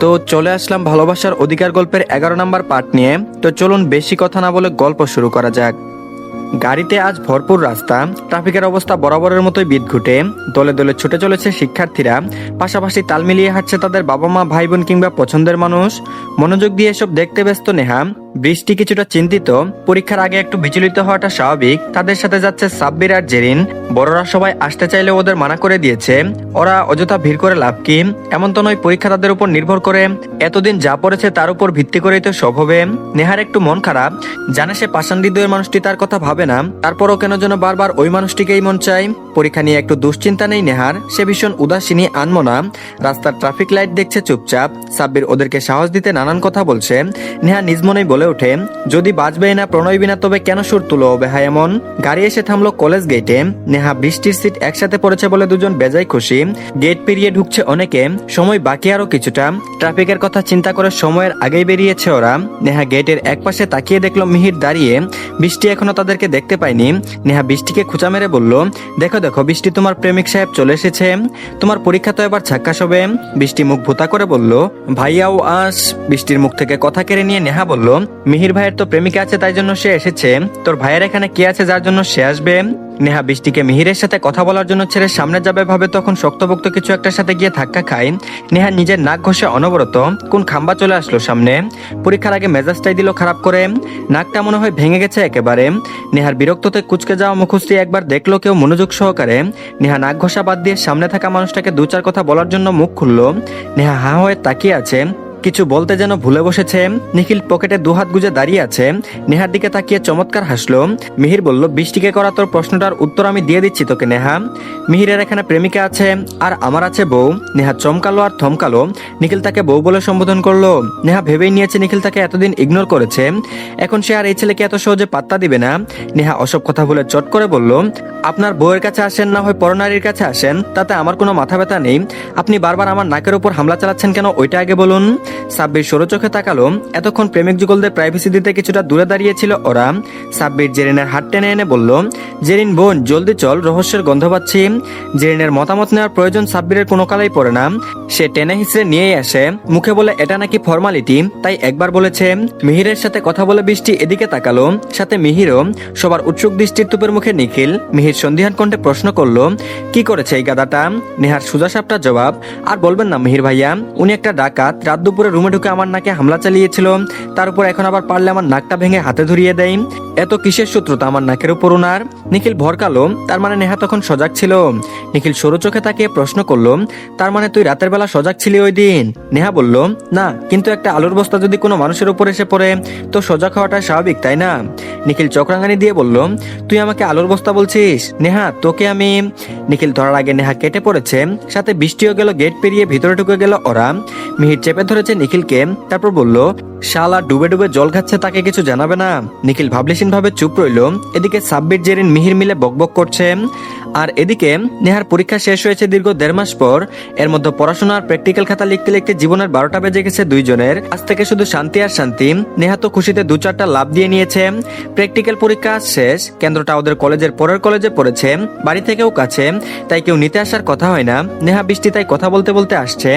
তো চলে আসলাম ভালোবাসার অধিকার গল্পের 11 নম্বর পার্ট নিয়ে। তো চলুন বেশি কথা না বলে গল্প শুরু করা যাক। গাড়িতে আজ ভরপুর রাস্তা, ট্রাফিকের অবস্থা বরাবরের মতোই বিদঘুটে। দলে দলে ছুটে চলেছে শিক্ষার্থীরা, পাশাপাশি তাল মিলিয়ে হাঁটছে তাদের বাবা মা, ভাই বোন কিংবা পছন্দের মানুষ। মনোযোগ দিয়ে এসব দেখতে ব্যস্ত নেহা। বৃষ্টি কিছুটা চিন্তিত, পরীক্ষার আগে একটু বিচলিত হওয়াটা স্বাভাবিক। তাদের সাথে যাচ্ছে সাব্বির আর জেরিন। বড়রা সবাই আসতে চাইলে ওদের মানা করে দিয়েছে। ওরা অযথা ভিড় করে লাভ কি? এমন তো নয় পরীক্ষা তাদের উপর নির্ভর করে, এতদিন যা পড়েছে তার উপর ভিত্তি করেই তো সব হবে। নেহার একটু মন খারাপ, জানে সে পাষাণহৃদয়ের মানুষটি তার কথা ভাবে না, তারপরও কেন যেন বারবার ওই মানুষটিকেই মন চায়। পরীক্ষা নিয়ে একটু দুশ্চিন্তা নেই নেহার, সে ভীষণ উদাসীনী আনমনা। রাস্তার ট্রাফিক লাইট দেখছে চুপচাপ। সাব্বির ওদেরকে সাহস দিতে নানান কথা বলছে। নেহা নিজ মনেই বলে ওঠে, যদি বাঁচবে না প্রণয়বি না তবে কেন সুর তুলো বেহায় এমন। গাড়ি এসে থামলো কলেজ গেটে। নেহা বৃষ্টির সিট একসাথে পড়েছে বলে দুজন বেজায় খুশি। গেট পেরিয়ে ঢুকছে অনেকে, সময় বাকি আরো কিছুটা। ট্রাফিকের কথা চিন্তা করে সময়ের আগেই বেরিয়েছে ওরা। নেহা গেটের একপাশে তাকিয়ে দেখলো মিহির দাঁড়িয়ে। বৃষ্টি এখনো তাদেরকে দেখতে পায়নি। নেহা বৃষ্টিকে খোঁচা মেরে বলল, দেখো দেখো বৃষ্টি, তোমার প্রেমিক সাহেব চলে এসেছে। তোমার পরীক্ষা তো এবার ছাক্কাস হবে। বৃষ্টি মুখ ভোতা করে বলল, ভাইয়াও আস। বৃষ্টির মুখ থেকে কথা কেড়ে নিয়ে নেহা বলল, মিহির ভাইয়ের তো প্রেমিকা আছে তাই জন্য সে এসেছে, তোর ভাইয়ের এখানে কে আছে যার জন্য সে আসবে? নেহা বৃষ্টিকে মিহিরের সাথে কথা বলার জন্য ছেড়ে সামনে যাবে ভাবে, তখন শক্তপোক্ত কিছু একটার সাথে গিয়ে ধাক্কা খায়। নেহা নিজের নাক ঘষে অনবরত, কোন খাম্বা চলে আসলো সামনে। পরীক্ষার আগে মেজাজটাই দিল খারাপ করে, নাকটা মনে হয় ভেঙে গেছে একেবারে। নেহার বিরক্ততে কুচকে যাওয়া মুখশ্রী একবার দেখলো কেউ মনোযোগ সহকারে। নেহা নাক ঘষা বাদ দিয়ে সামনে থাকা মানুষটাকে দু চার কথা বলার জন্য মুখ খুললো। নেহা হাঁ হয়ে তাকিয়ে আছে, কিছু বলতে যেন ভুলে বসেছে। নিখিল পকেটে দুহাত গুজে দাঁড়িয়ে আছে, নেহার দিকে তাকিয়ে চমৎকার হাসলো। মিহির বলল, বৃষ্টিকে করা তোর প্রশ্নটার উত্তর আমি দিয়ে দিচ্ছি তোকে নেহা। মিহিরের এখানে প্রেমিকা আছে আর আমার আছে বউ। নেহা চমকালো আর থমকালো। নিখিল তাকে বউ বলে সম্বোধন করলো। নেহা ভেবেই নিয়েছে নিখিল তাকে এতদিন ইগনোর করেছে, এখন সে আর এই ছেলেকে এত সহজে পাত্তা দিবে না। নেহা ওসব কথা বলে চট করে বলল, আপনার বউয়ের কাছে আসেন না হয় পরনারীর কাছে আসেন, তাতে আমার কোনো মাথা ব্যথা নেই। আপনি বারবার আমার নাকের উপর হামলা চালাচ্ছেন কেন, ওইটা আগে বলুন। সাব্বির সরু চোখে তাকালো। এতক্ষণ প্রেমিক যুগলদের প্রাইভেসি দিতে কিছুটা দূরে দাঁড়িয়েছিল ওরা। সাব্বির জেরিনের হাত টেনে এনে বলল, জেরিন বোন জলদি চল, রহস্যের গন্ধ পাচ্ছি। জেরিনের মতামত নেওয়ার প্রয়োজন সাব্বিরের কোনো কালেই পড়ে না। সে টেনে হিসড়ে নিয়েই আসে, মুখে বলে এটা নাকি ফর্মালিটি, তাই একবার বলেছে। মিহিরের সাথে কথা বলে বৃষ্টি এদিকে তাকালো, সাথে মিহিরও। সবার উৎসুক দৃষ্টির তুপের মুখে নিখিল। মিহির সন্দিহান কণ্ঠে প্রশ্ন করলো, কি করেছে এই গাদাটা? নেহার সোজাসাপটা জবাব, আর বলবেন না মিহির ভাইয়া, উনি একটা ডাকাত, রাত দুপুরে রুমে ঢুকে আমার নাকে হামলা চালিয়েছিল, তার উপর এখন আবার পারলে আমার নাকটা ভেঙে হাতে ধরিয়ে দেয়। এত কিসের শত্রুতা আমার নাকের উপর ওনার? নিখিল ভরকালো, তার মানে নেহা তখন সজাগ ছিল? নিখিল সরু চোখে তাকিয়ে প্রশ্ন করলো, তার মানে তুই রাতের বেলা সজাগ ছিলি ওই দিন? নেহা বলল, না, কিন্তু একটা আলুর বস্তা যদি কোনো মানুষের উপর এসে পড়ে তো সজাগ হওয়াটা স্বাভাবিক, তাই না? নিখিল চক্রাঙ্গানি দিয়ে বলল, তুই আমাকে আলুর বস্তা বলছিস? নেহা তোকে আমি। নিখিল ধরার আগে নেহা কেটে পড়েছে, সাথে বৃষ্টিও গেল। গেট পেরিয়ে ভিতরে ঢুকে গেল ওরা। মিহির চেপে ধরেছে নিখিলকে, তারপর বলল, শালা ডুবে ডুবে জল খাচ্ছে, তাকে কিছু জানাবে না? নিখিল ভাবলেশীন ভাবে চুপ রইল। এদিকে সাব্বির জেরিন মিহির মিলে বকবক করছে, আর এদিকে নেহার পরীক্ষা শেষ হয়েছে দীর্ঘ 1.5 মাস পর। এর মধ্যে পড়াশোনা আর প্র্যাকটিক্যাল খাতা লিখতে লিখতে জীবনের 12টা বেজে গেছে দুইজনের। আজ থেকে শুধু শান্তি আর শান্তি। নেহা তো খুশিতে 2-4টা লাভ দিয়ে নিয়েছে। প্র্যাকটিক্যাল পরীক্ষা শেষ, কেন্দ্রটা ওদের কলেজের পরের কলেজে পড়েছে, বাড়ি থেকেও কাছে, তাই কেউ নিতে আসার কথা হয় না। নেহা বৃষ্টি তাই কথা বলতে বলতে আসছে।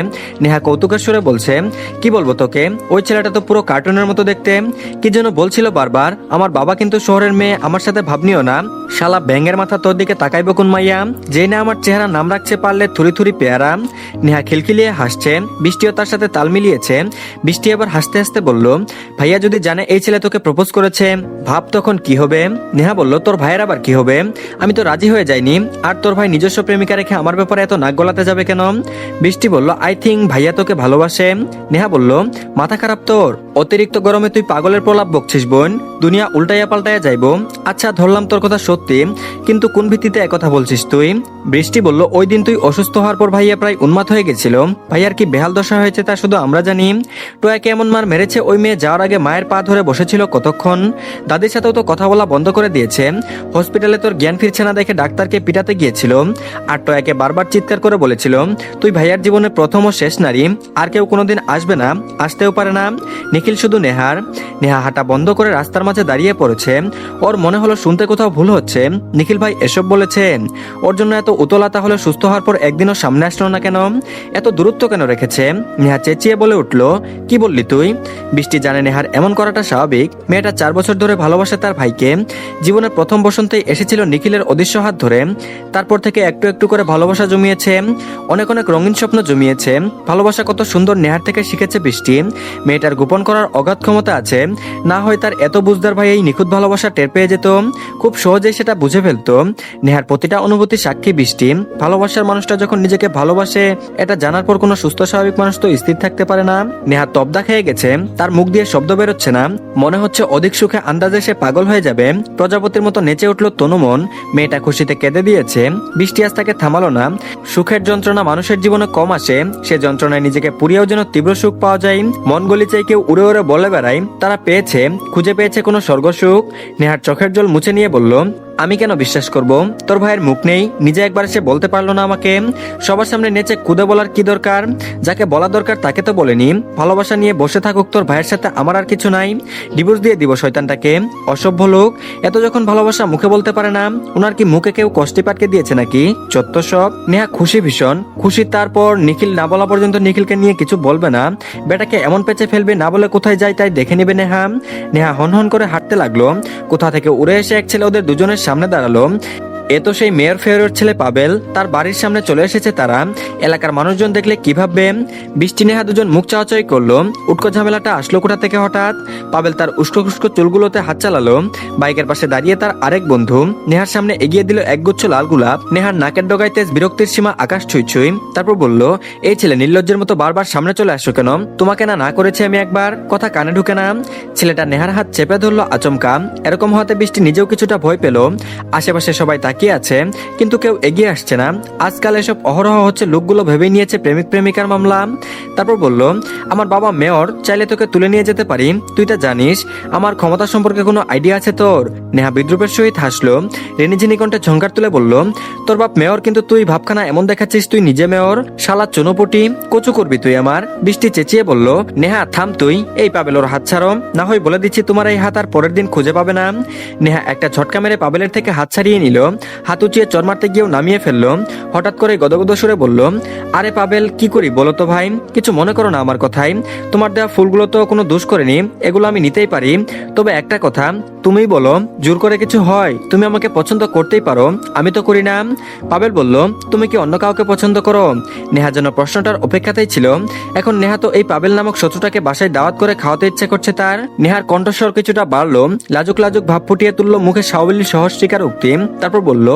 নেহা কৌতুকের সুরে বলছে, কি বলবো তোকে, ওই ছেলেটা তো পুরো কার্টুনের মতো দেখতে। কি যেন বলছিল বারবার, আমার বাবা কিন্তু শহরের মেয়ে, আমার সাথে ভাবনিও না। শালা ব্যাঙের মাথা তোর দিকে তাকাইব কোন মাইয়া, যেই না আমার চেহারা নাম রাখছে পারলে থুরি থুরি পেয়ারা। নেহা খিলখিলিয়ে হাসছে, বৃষ্টিও তার সাথে তাল মিলিয়েছে। বৃষ্টি এবার হাসতে হাসতে বলল, ভাইয়া যদি জানে এই ছেলে তোকে প্রপোজ করেছে, ভাব তখন কি হবে? নেহা বলল, তোর ভাইয়ের আবার কি হবে? আমি তো রাজি হয়ে যাইনি, আর তোর ভাই নিজস্ব প্রেমিকা রেখে আমার ব্যাপারে এত নাক গলাতে যাবে কেন? বৃষ্টি বলল, আই থিঙ্ক ভাইয়া তোকে ভালোবাসে। নেহা বলল, মাথা খারাপ তোর? অতিরিক্ত গরমে তুই পাগলের প্রলাপ বকছিস বোন, দুনিয়া উল্টাইয়া পাল্টাইয়া যাইব। আচ্ছা ধরলাম তোর কথা সত্যি, কিন্তু কোন ভিত্তিতে একথা বলছিস তুই? বৃষ্টি বলল, ওই দিন তুই অসুস্থ হওয়ার পর ভাইয়া প্রায় উন্মাদ হয়ে গেছিল। ভাইয়ার কি বেহাল দশা হয়েছে তা শুধু আমরা জানি। টোয়াকে এমন মার মেরেছে, ওই মেয়ে যাওয়ার আগে মায়ের পা ধরে বসেছিল কতক্ষণ। দাদির সাথেও তো কথা বলা বন্ধ করে দিয়েছে। হসপিটালে তোর জ্ঞান ফিরছে না দেখে ডাক্তারকে পিটাতে গিয়েছিল। আর টোয়াকে বারবার চিৎকার করে বলেছিল, তুই ভাইয়ার জীবনের প্রথম ও শেষ নারী, আর কেউ কোনোদিন আসবে না, আসতেও পারে না। নিখিল শুধু নেহার। নেহা হাঁটা বন্ধ করে রাস্তার মাঝে দাঁড়িয়ে পড়েছে। ওর মনে হলো শুনতে কোথাও ভুল হচ্ছে। নিখিল ভাই এসব বলেছেন? ওর জন্য এত উতলা, তাহলে সুস্থ হওয়ার পর একদিনও সামনে আসলো না কেন? এত দূরত্ব কেন রেখেছে? নেহা চেঁচিয়ে বলে উঠল, কি বললি তুই? বৃষ্টি জানে নেহার এমন করাটা স্বাভাবিক। মেয়েটা 4 বছর ধরে ভালোবাসে তার ভাইকে। জীবনের প্রথম বসন্তেই এসেছিল নিখিলের অদৃশ্য হাত ধরে। তারপর থেকে একটু একটু করে ভালোবাসা জমিয়েছে, অনেক অনেক রঙিন স্বপ্ন জমিয়েছে। ভালোবাসা কত সুন্দর নেহার থেকে শিখেছে বৃষ্টি। মেয়েটার গোপন করার অগাধ ক্ষমতা আছে। না হয় তার এত বুঝদার ভাই এই নিখুঁত ভালোবাসা টের পেয়ে যেত, খুব সহজেই সেটা বুঝে ফেলতো। নেহার প্রতিটা অনুভূতি সাক্ষী বৃষ্টি। ভালোবাসার মানুষটা যখন নিজেকে ভালোবাসে, এটা জানার পর কোনো সুস্থ স্বাভাবিক মানুষ তো স্থির থাকতে পারে না। নেহা তবদা খেয়ে গেছে, তার মুখ দিয়ে শব্দ বেরোচ্ছে না। মনে হচ্ছে অধিক সুখে আন্দাজে সে পাগল হয়ে যাবে। প্রজাপতির মতো নেচে উঠল তনুমন। মেয়েটা খুশিতে কেঁদে দিয়েছে। বৃষ্টি আজ তাকে থামালো না। সুখের যন্ত্রণা মানুষের জীবনে কম আসে, সে যন্ত্রণায় নিজেকে পুড়িয়েও যেন তীব্র সুখ পাওয়া যায়। মন গলি চাই কেউ উড়ে উড়ে বলে বেড়ায় তারা পেয়েছে, খুঁজে পেয়েছে কোনো স্বর্গসুখ। নেহার চোখের জল মুছে নিয়ে বলল, আমি কেন বিশ্বাস করব? তোর ভাইয়ের মুখ নেই, নিজে একবার সে বলতে পারলো না আমাকে। সবার সামনে নেচে খুদে বলার কি দরকার? যাকে বলা দরকার তাকে তো বলেনি। ভালোবাসা নিয়ে বসে থাকুক তোর ভাইয়ের সাথে, আমার আর কিছু নাই। ডিভোর্স দিয়ে দিব শয়তানটাকে, অসভ্য লোক। এত যখন ভালোবাসা মুখে বলতে পারে না, ওনার কি মুখে কেউ কষ্টে পাটকে দিয়েছে নাকি? চত্ব সব। নেহা খুশি, ভীষণ খুশি। তারপর নিখিল না বলা পর্যন্ত নিখিলকে নিয়ে কিছু বলবে না। বেটাকে এমন পেঁচে ফেলবে, না বলে কোথায় যায় তাই দেখে নেবে নেহা। নেহা হনহন করে হাঁটতে লাগলো। কোথা থেকে উড়ে এসে এক ছেলে ওদের দুজনের সামনে দাঁড়ালো। এ তো সেই মেয়র ফেয়ারের ছেলে পাবেল। তার বাড়ির সামনে চলে এসেছে তারা। এলাকার মানুষজন দেখলে কি ভাববে? বৃষ্টি নেহা দুজন মুখ চাওয়াচাই করলো। উটকো ঝামেলাটা আসলো কোথা থেকে হঠাৎ? পাবেল তার উস্কো খুস্কো চুলগুলোতে হাত চালালো। বাইকের পাশে দাঁড়িয়ে তার আরেক বন্ধু নেহার সামনে এগিয়ে দিল একগুচ্ছ লাল গোলাপ। নেহার নাকের ডগায় তেজ, বিরক্তির সীমা আকাশ ছুঁই ছুঁই। তারপর বলল, এই ছেলে নির্লজ্জের মতো বারবার সামনে চলে আসো কেন? তোমাকে না করেছি আমি একবার? কথা কানে ঢুকে না? ছেলেটা নেহার হাত চেপে ধরলো আচমকা। এরকম হওয়াতে বৃষ্টি নিজেও কিছুটা ভয় পেল। আশেপাশে সবাই তাকিয়ে আছে, কিন্তু কেউ এগিয়ে আসছে না। আজকাল এসব অহরহ হচ্ছে, লোকগুলো ভেবে নিয়েছে প্রেমিক প্রেমিকার মামলা। তারপর বলল, আমার বাবা মেয়র, চাইলে তোকে তুলে নিয়ে যেতে পারি। তুই তা জানিস? আমার ক্ষমতা সম্পর্কে কোনো আইডিয়া আছে তোর? নেহা বিদ্রুপের সহিত হাসলো। রেনিঝিনি কণ্ঠে ঝঙ্কার তুলে বলল, তোর বাপ মেয়র, কিন্তু তুই ভাবখানা এমন দেখাচ্ছিস তুই নিজে মেয়র। শালা চুনোপুটি, কচু করবি তুই আমার। বৃষ্টি চেঁচিয়ে বলল, নেহা থাম তুই। এই পাবেল, ওর হাত ছাড়ো, না হয় বলে দিচ্ছি তোমার এই হাত আর পরের দিন খুঁজে পাবে না। নেহা একটা ঝটকা মেরে পাবেলের থেকে হাত ছাড়িয়ে নিল। হাত উঁচিয়ে চর মারতে গিয়েও নামিয়ে ফেললো। হঠাৎ করে গদগদ সুরে বলল, আরে পাবেল, কি করি বলো তো ভাই? কিছু মনে করো না আমার কথায়। তোমার দেওয়া ফুলগুলো তো কোনো দোষ করেনি, এগুলো আমি নিতেই পারি। তবে একটা কথা, তুমিই বলো, জোর করে কিছু হয়? তুমি আমাকে পছন্দ করতেই পারো, আমি তো করি না। পাবেল বলল, তুমি কি অন্য কাউকে পছন্দ করো? নেহা যেন প্রশ্নটার অপেক্ষাতেই ছিল। এখন নেহা তো এই পাবেল নামক শত্রুটাকে বাসায় দাওয়াত করে খাওয়াতে ইচ্ছে করছে তার। নেহার কণ্ঠস্বর কিছুটা বাড়লো, লাজুক লাজুক ভাব ফুটিয়ে তুললো মুখে সাউবিলি সহজ স্বীকার উক্তি। তারপর বলল,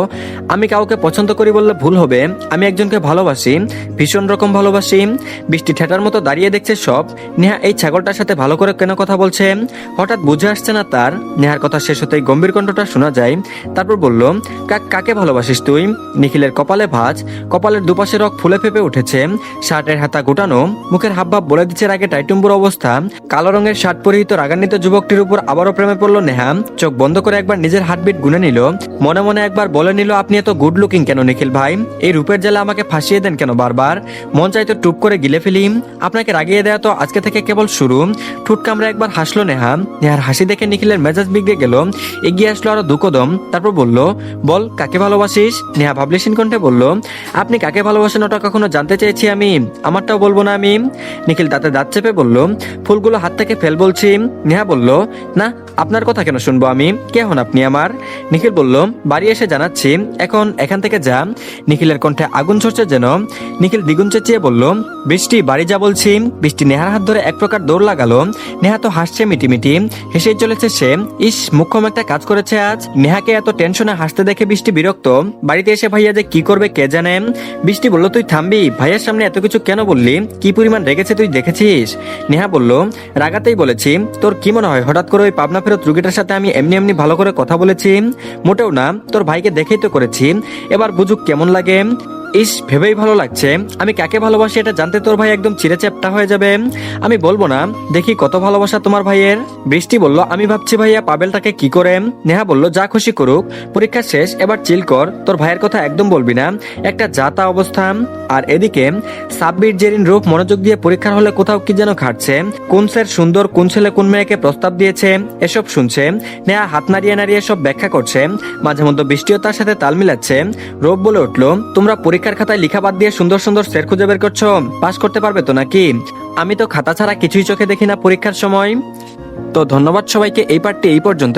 আমি কাউকে পছন্দ করি বললে ভুল হবে। আমি একজনকে ভালোবাসি, ভীষণ রকম ভালোবাসি। বৃষ্টি ঠেটার মতো দাঁড়িয়ে দেখছে সব। নেহা এই ছাগলটার সাথে ভালো করে কেন কথা বলছে? হঠাৎ বুঝে আসছে না তার। নেহার কথা শেষ হতেই গম্ভীর কণ্ঠটা শোনা যায়। তারপর বলল, কাকে ভালোবাসিস তুই? নিখিলের কপালে ভাঁজ, কপালের দুপাশে রক ফুলে ফেপে উঠেছে। শার্টের হাতা গোটানো, মুখের হাবভাব বলে দিচ্ছে রাগে টাইটুম্বুর অবস্থা। কালো রঙের শার্ট পরিহিত রাগান্বিত যুবকটির উপর আবারও প্রেমে পড়ল নেহা। চোখ বন্ধ করে একবার নিজের হার্টবিট গুনে নিল। মনে মনে একবার বলে নিল, আপনি এত গুড লুকিং কেন নিখিল ভাই? এই রূপের জালে আমাকে ফাঁসিয়ে দেন কেন বারবার? মন চাইতো টুপ করে গিলে ফেলি। আপনাকে রাগিয়ে দেওয়া তো আজকে থেকে কেবল শুরু। ঠুট কামড়ে একবার হাসলো নেহা। নেহার হাসি দেখে নিখিলের মেজাজ বিগড়ে গেল। এগিয়ে আসলো আরো দুকদম। তারপর বলল, বল কাকে ভালোবাসিস? নেহা ভাবলেশীন কণ্ঠে বলল, আপনি কাকে ভালোবাসেন ওটা কখনো জানতে চেয়েছি আমি? আমারটাও বলবো না আমি? নিখিল দাঁতে দাঁত চেপে বলল, ফুলগুলো হাত থেকে ফেল বলছি। নেহা বলল, না, আপনার কথা কেন শুনবো আমি? কে হন আপনি আমার? নিখিল বলল, বাড়ি এসে জানাচ্ছি, এখন এখান থেকে যা। নিখিলের কণ্ঠে আগুন ঝরছে যেন। নিখিল দ্বিগুণ চেঁচিয়ে বলল, বৃষ্টি বাড়ি যা বলছি। বৃষ্টি নেহার হাত ধরে এক প্রকার দৌড় লাগালো। নেহা তো হাসছে মিটিমিটি, হেসেই চলেছে সে। ইস, মুখ্যম একটা কাজ করেছে আজ। নেহাকে এত টেনশনে হাসতে দেখে বৃষ্টি বিরক্ত। বাড়িতে এসে ভাইয়া যে কি করবে কে জানে। বৃষ্টি বলল, তুই থামবি? ভাইয়ার সামনে এত কিছু কেন বললি? কি পরিমাণ রেগেছে তুই দেখেছিস? নেহা বলল, রাগাতেই বলেছি। তোর কি মনে হয় হঠাৎ করে ওই পাবনা ফেরত রুগীটার সাথে আমি এমনি এমনি ভালো করে কথা বলেছি? মোটেও না, তোর ভাইকে দেখেই তো করেছি। এবার বুঝুক কেমন লাগে। ইস, ভেবেই ভালো লাগছে। আমি কাকে ভালোবাসি এটা জানতে তোর ভাই একদম চিড়েচ্যাপ্টা হয়ে যাবে। আমি বলবো না, দেখি কত ভালোবাসা তোমার ভাইয়ের। বৃষ্টি বলল, আমি ভাবছি ভাইয়া পাবেলটাকে কি করে। নেহা বলল, যা খুশি করুক, পরীক্ষা শেষ, এবার চিল কর, তোর ভাইয়ের কথা একদম বলবি না, একটা যাতা অবস্থা। আর এদিকে সাব্বির জেরিন রূপ মনোযোগ দিয়ে পরীক্ষার হলে কোথাও কি যেন খাটছে। কোন স্যার সুন্দর, কোন ছেলে কোন মেয়েকে প্রস্তাব দিয়েছে এসব শুনছে। নেহা হাত নাড়িয়ে নাড়িয়ে সব ব্যাখ্যা করছে, মাঝে মধ্যে বৃষ্টিও তার সাথে তাল মিলাচ্ছে। রূপ বলে উঠল, তোমরা পরীক্ষার খাতায় লেখা বাদ দিয়ে সুন্দর সুন্দর স্যার খুঁজে বের করছো, পাস করতে পারবে তো নাকি? আমি তো খাতা ছাড়া কিছুই চোখে দেখি না পরীক্ষার সময়। তো ধন্যবাদ সবাইকে, এই পার্টটি এই পর্যন্ত।